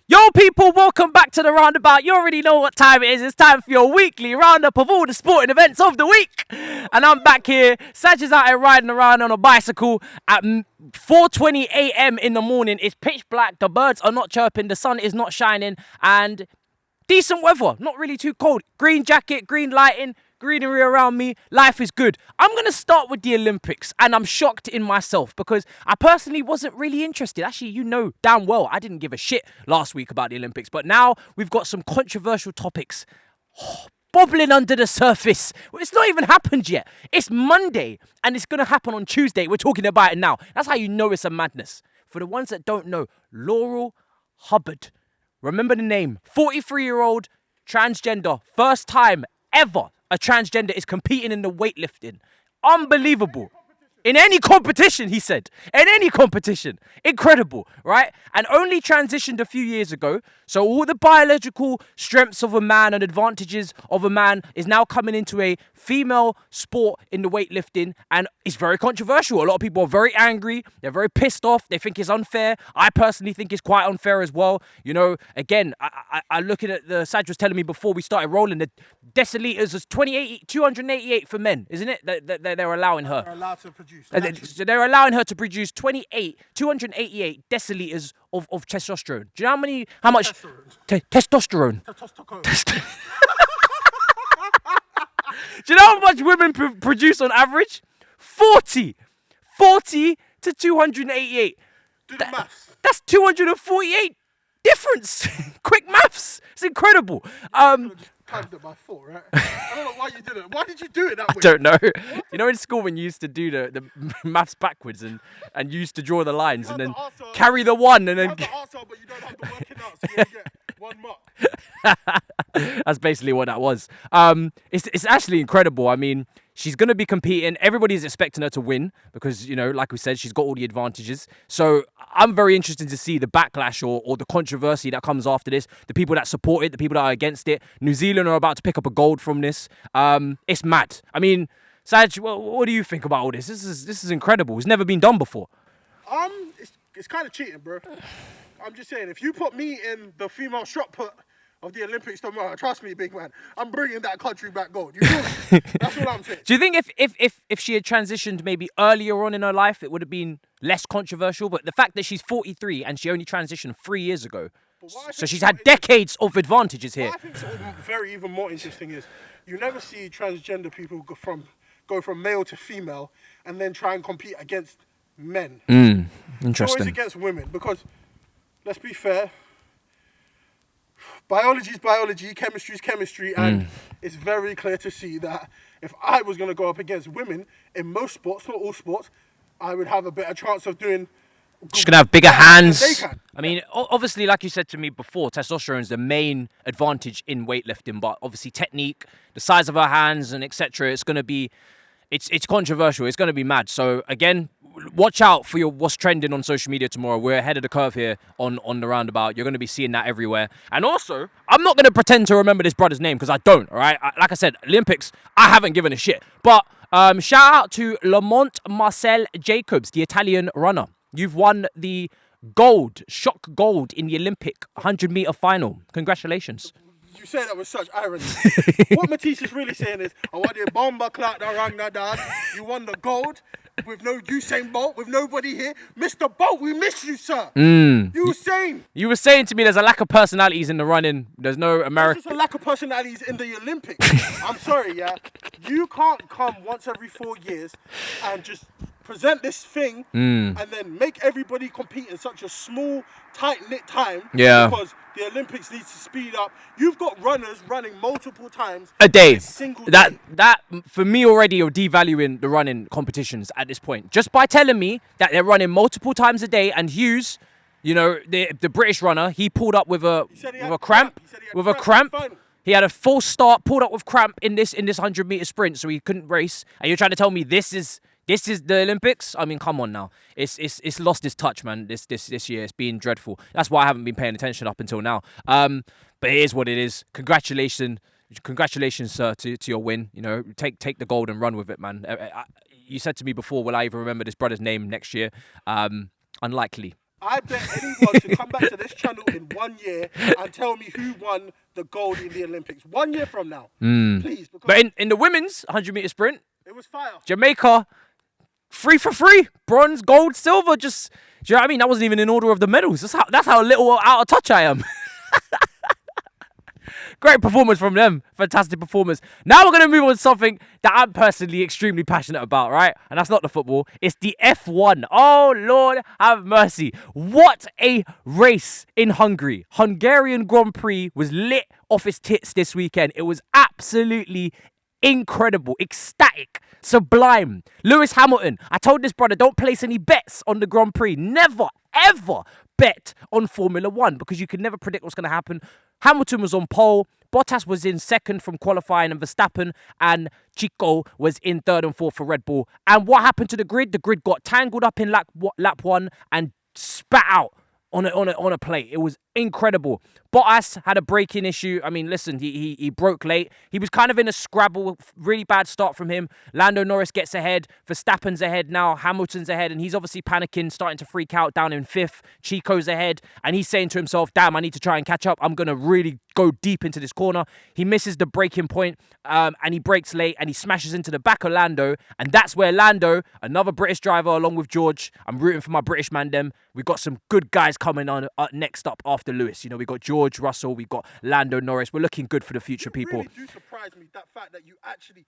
Yo people, welcome back to the Roundabout. You already know what time it is. It's time for your weekly roundup of all the sporting events of the week. And I'm back here. Saj is out here riding around on a bicycle at 4:20 a.m. in the morning. It's pitch black. The birds are not chirping. The sun is not shining. And decent weather. Not really too cold. Green jacket, green lighting, greenery around me. Life is good. I'm going to start with the Olympics, and I'm shocked in myself because I personally wasn't really interested. Actually, you know damn well I didn't give a shit last week about the Olympics, but now we've got some controversial topics bubbling under the surface. It's not even happened yet. It's Monday, and it's going to happen on Tuesday. We're talking about it now. That's how you know it's a madness. For the ones that don't know, Laurel Hubbard. Remember the name. 43-year-old transgender. First time ever a transgender is competing in the weightlifting. Unbelievable. In any competition, he said. In any competition. Incredible, right? And only transitioned a few years ago. So all the biological strengths of a man and advantages of a man is now coming into a female sport in the weightlifting. And it's very controversial. A lot of people are very angry. They're very pissed off. They think it's unfair. I personally think it's quite unfair as well. You know, again, I looking at the Saj was telling me before we started rolling, the deciliters is 288 for men, isn't it? They're allowing her. They're allowed to produce. So they're allowing her to produce 288 deciliters of testosterone. Do you know how much? Testosterone. Do you know how much women produce on average? 40 to 288. Do the maths. That's 248 difference. Quick maths. It's incredible. Timed it by 4, right? I don't know why you did it. Why did you do it that way? I don't know. You know, in school when you used to do the maths backwards and you used to draw the lines and then carry the one and then... You have the answer, but you don't have the working out, so you get 1 mark. That's basically what that was. It's actually incredible. I mean, she's going to be competing. Everybody's expecting her to win because, you know, like we said, she's got all the advantages. So I'm very interested to see the backlash or the controversy that comes after this. The people that support it, the people that are against it. New Zealand are about to pick up a gold from this. It's mad. I mean, Saj, what do you think about all this? This is incredible. It's never been done before. It's kind of cheating, bro. I'm just saying, if you put me in the female shot put of the Olympics tomorrow, trust me, big man, I'm bringing that country back gold. You feel me? That's what I'm saying. Do you think if she had transitioned maybe earlier on in her life, it would have been less controversial? But the fact that she's 43 and she only transitioned 3 years ago, so she's had decades of advantages here. What I think even more interesting is you never see transgender people go from male to female and then try and compete against men. Interesting. It's always against women because, let's be fair, biology is biology, chemistry is chemistry, and it's very clear to see that if I was going to go up against women in most sports, not all sports, I would have a better chance of doing... She's going to have bigger hands. They can. I mean, obviously, like you said to me before, testosterone is the main advantage in weightlifting, but obviously technique, the size of her hands and etc. It's going to be... It's controversial. It's going to be mad. So, again, watch out for what's trending on social media tomorrow. We're ahead of the curve here on the Roundabout. You're going to be seeing that everywhere. And also, I'm not going to pretend to remember this brother's name because I don't, all right? Like I said, Olympics, I haven't given a shit. But shout out to Laurent Jacobs, the Italian runner. You've won the shock gold in the Olympic 100-meter final. Congratulations. You say that with such irony. What Matisse is really saying is, I want the bomba clock that rang that down. You won the gold with no Usain Bolt, with nobody here. Mr. Bolt, we miss you, sir. Usain. You were saying to me there's a lack of personalities in the running. There's no American... There's just a lack of personalities in the Olympics. I'm sorry, yeah. You can't come once every 4 years and just present this thing and then make everybody compete in such a small, tight-knit time. Yeah. Because the Olympics needs to speed up. You've got runners running multiple times a day. That for me already, you're devaluing the running competitions at this point. Just by telling me that they're running multiple times a day, and Hughes, you know, the British runner, he pulled up with a cramp. He had a false start, pulled up with cramp in this 100-meter sprint, so he couldn't race. And you're trying to tell me this is the Olympics? I mean, come on now. It's lost its touch, man. This year, it's been dreadful. That's why I haven't been paying attention up until now. But it is what it is. Congratulations, sir, to your win. You know, take the gold and run with it, man. You said to me before, will I even remember this brother's name next year? Unlikely. I bet anyone to come back to this channel in 1 year and tell me who won the gold in the Olympics 1 year from now. Please. But in the women's 100-meter sprint, it was fire. Jamaica, 3 for 3. Bronze, gold, silver. Just, do you know what I mean? That wasn't even in order of the medals. That's how little out of touch I am. Great performance from them. Fantastic performance. Now we're going to move on to something that I'm personally extremely passionate about, right? And that's not the football. It's the F1. Oh, Lord, have mercy. What a race in Hungary. Hungarian Grand Prix was lit off its tits this weekend. It was absolutely incredible, ecstatic, sublime. Lewis Hamilton. I told this brother, don't place any bets on the Grand Prix. Never, ever bet on Formula One because you can never predict what's going to happen. Hamilton was on pole, Bottas was in second from qualifying, and Verstappen and Chico was in third and fourth for Red Bull. And what happened to the grid? The grid got tangled up in lap 1 and spat out on a plate. It was incredible. Bottas had a braking issue. I mean, listen, he broke late. He was kind of in a scrabble, really bad start from him. Lando Norris gets ahead. Verstappen's ahead now. Hamilton's ahead, and he's obviously panicking, starting to freak out down in fifth. Chico's ahead, and he's saying to himself, damn, I need to try and catch up. I'm going to really go deep into this corner. He misses the braking point, and he brakes late, and he smashes into the back of Lando, and that's where Lando, another British driver along with George, I'm rooting for my British man them. We've got some good guys coming on next up after Lewis. You know, we got George Russell, we got Lando Norris. We're looking good for the future, people. You really do surprise me, that fact that you actually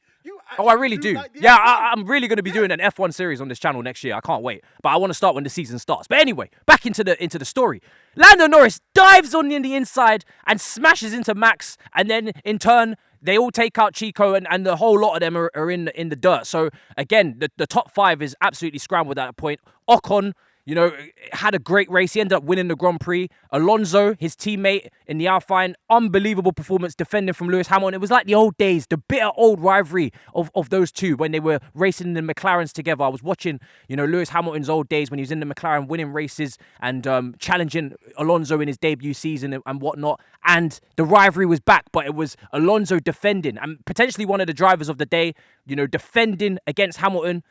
I really do. Like yeah, I'm really going to be doing an F1 series on this channel next year. I can't wait. But I want to start when the season starts. But anyway, back into the story. Lando Norris dives on the inside and smashes into Max, and then in turn they all take out Chico, and the whole lot of them are in the dirt. So again, the top 5 is absolutely scrambled at that point. Ocon, you know, had a great race. He ended up winning the Grand Prix. Alonso, his teammate in the Alpine, unbelievable performance defending from Lewis Hamilton. It was like the old days, the bitter old rivalry of those two when they were racing in the McLarens together. I was watching, you know, Lewis Hamilton's old days when he was in the McLaren winning races and challenging Alonso in his debut season and whatnot. And the rivalry was back, but it was Alonso defending and potentially one of the drivers of the day, you know, defending against Hamilton.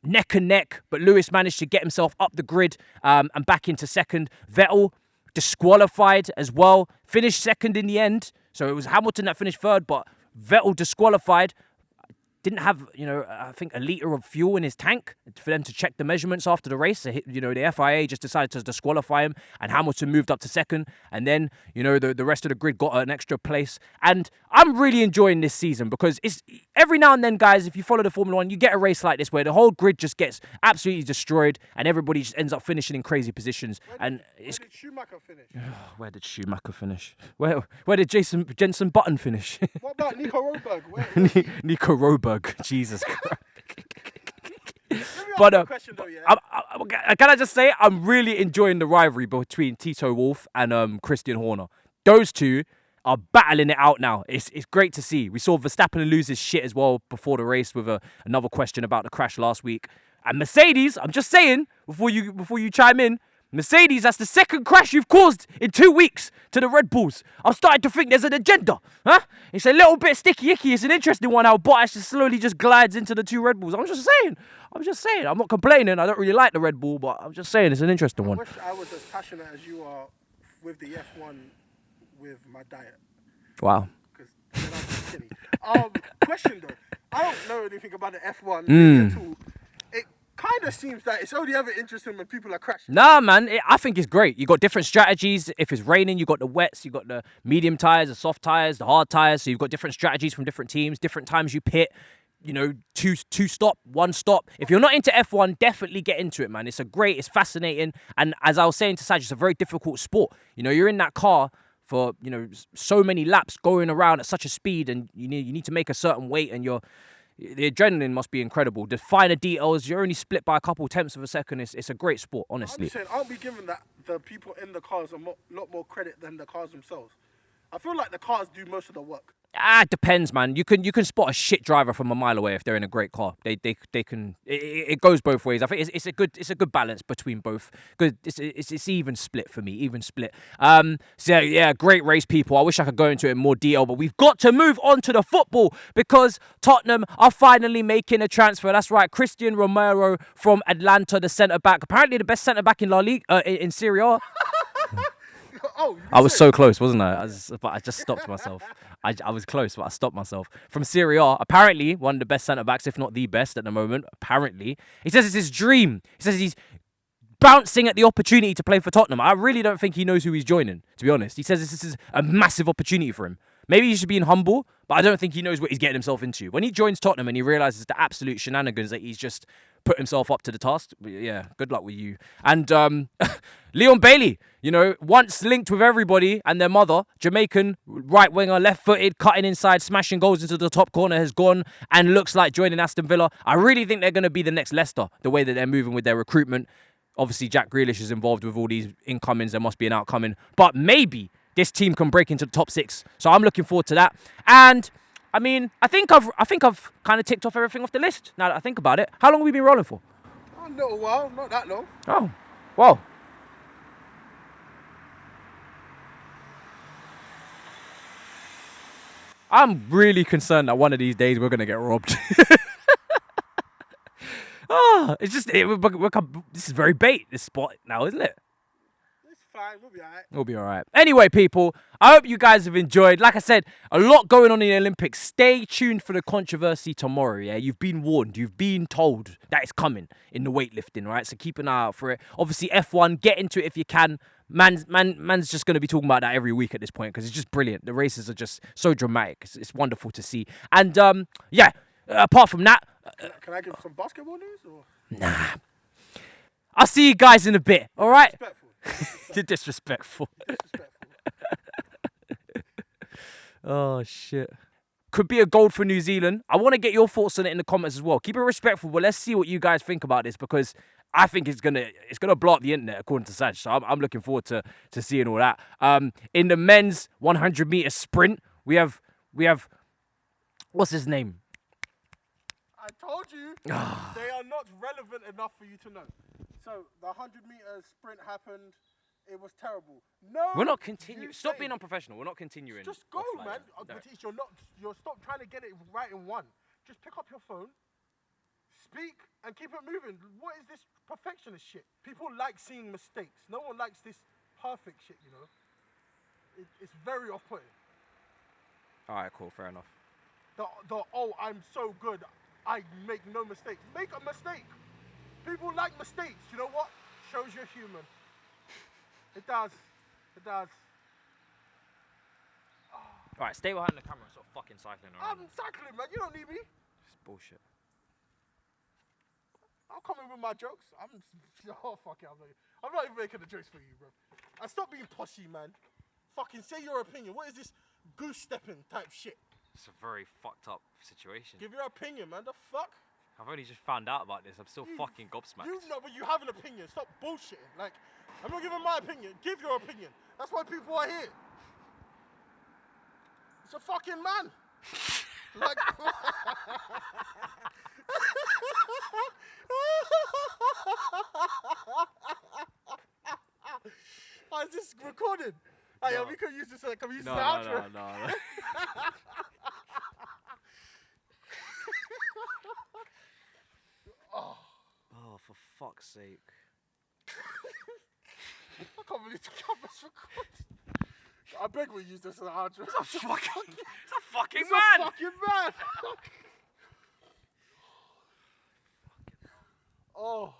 Neck and neck, but Lewis managed to get himself up the grid and back into second. Vettel disqualified as well, finished second in the end. So it was Hamilton that finished third, but Vettel disqualified. Didn't have, you know, I think a litre of fuel in his tank for them to check the measurements after the race. You know, the FIA just decided to disqualify him, and Hamilton moved up to second. And then, you know, the rest of the grid got an extra place. And I'm really enjoying this season because it's every now and then, guys, if you follow the Formula One, you get a race like this where the whole grid just gets absolutely destroyed and everybody just ends up finishing in crazy positions. Where did Schumacher finish? Where did Schumacher finish? Where did Jenson Button finish? What about Nico Rosberg? Nico Rosberg. Jesus Christ. But question, though, yeah? Can I just say, I'm really enjoying the rivalry between Tito Wolff and Christian Horner. Those two are battling it out now. It's great to see. We saw Verstappen lose his shit as well before the race with another question about the crash last week. And Mercedes, I'm just saying, before you chime in, Mercedes, that's the second crash you've caused in 2 weeks to the Red Bulls. I'm starting to think there's an agenda. Huh? It's a little bit sticky icky. It's an interesting one how Bottas just slowly just glides into the 2 Red Bulls. I'm just saying. I'm not complaining. I don't really like the Red Bull, but I'm just saying it's an interesting one. I wish I was as passionate as you are with the F1 with my diet. Wow. Because then I'm just kidding. Question though. I don't know anything about the F1 at all. Kind of seems that it's only ever interesting when people are crashing. Nah, man, I think it's great. You got different strategies. If it's raining, you got the wets, you got the medium tires, the soft tires, the hard tires. So you've got different strategies from different teams, different times you pit. You know, two stop, 1 stop. If you're not into F1, definitely get into it, man. It's it's fascinating. And as I was saying to Saj, it's a very difficult sport. You know, you're in that car for, you know, so many laps going around at such a speed, and you need to make a certain weight, and the adrenaline must be incredible. The finer details, you're only split by a couple tenths of a second. It's a great sport, honestly. I'm saying, aren't we giving the people in the cars a lot more credit than the cars themselves? I feel like the cars do most of the work. It depends, man. You can spot a shit driver from a mile away if they're in a great car. They can. It goes both ways. I think it's a good balance between both. Good. It's even split for me. Even split. So yeah, great race, people. I wish I could go into it in more detail, but we've got to move on to the football because Tottenham are finally making a transfer. That's right, Christian Romero from Atlanta, the centre back. Apparently the best centre back in La Liga in Serie A. I was so close, wasn't I? But I just stopped myself. I was close, but I stopped myself. From Serie A, apparently one of the best centre-backs, if not the best at the moment, apparently. He says it's his dream. He says he's bouncing at the opportunity to play for Tottenham. I really don't think he knows who he's joining, to be honest. He says this is a massive opportunity for him. Maybe he should be humble, but I don't think he knows what he's getting himself into. When he joins Tottenham and he realises the absolute shenanigans that he's just put himself up to the task, yeah, good luck with you. And Leon Bailey, once linked with everybody and their mother, Jamaican, right winger, left-footed, cutting inside, smashing goals into the top corner, has gone and looks like joining Aston Villa. I really think they're going to be the next Leicester, the way that they're moving with their recruitment. Obviously, Jack Grealish is involved with all these incomings. There must be an outcoming. But maybe this team can break into the top 6. So I'm looking forward to that. And I mean, I think I've kind of ticked off everything off the list now that I think about it. How long have we been rolling for? A little while, not that long. Oh, well. I'm really concerned that one of these days we're going to get robbed. It's just, this is very bait, this spot now, isn't it? It's fine, we'll be alright. We'll be alright. Anyway, people, I hope you guys have enjoyed. Like I said, a lot going on in the Olympics. Stay tuned for the controversy tomorrow, yeah? You've been warned. You've been told that it's coming in the weightlifting, right? So keep an eye out for it. Obviously, F1, get into it if you can. Man's just going to be talking about that every week at this point because it's just brilliant. The races are just so dramatic. It's wonderful to see. And, yeah, apart from that... Can I give some basketball news? Or? Nah. I'll see you guys in a bit, all right? Disrespectful. Oh, shit. Could be a gold for New Zealand. I want to get your thoughts on it in the comments as well. Keep it respectful, but let's see what you guys think about this because I think it's gonna blow up the internet according to Saj. So I'm looking forward to seeing all that. In the men's 100-meter sprint, we have what's his name? I told you they are not relevant enough for you to know. So the 100-meter sprint happened. It was terrible. No, we're not continuing. Stop being unprofessional. We're not continuing. Just go, man. Matisse, you're stop trying to get it right in one. Just pick up your phone, speak, and keep it moving. What is this perfectionist shit? People like seeing mistakes. No one likes this perfect shit, It's very off-putting. All right, cool. Fair enough. I'm so good. I make no mistakes. Make a mistake. People like mistakes. You know what? Shows you're human. It does. Oh. All right, stay behind the camera. Stop fucking cycling around. I'm cycling, man. You don't need me. It's bullshit. I'll come in with my jokes. I'm not even making the jokes for you, bro. And stop being possy, man. Fucking say your opinion. What is this goose stepping type shit? It's a very fucked up situation. Give your opinion, man. The fuck? I've only just found out about this. I'm still fucking gobsmacked. You know, but you have an opinion. Stop bullshitting. Like, I'm not giving my opinion. Give your opinion. That's why people are here. It's a fucking man. Like, oh, is this recorded? No. Hey, we could use this. Can we use this outro? No. Oh, for fuck's sake. I can't believe the camera's recording. I beg we use this as an outro. It's a fucking man. man. A fucking man. Oh.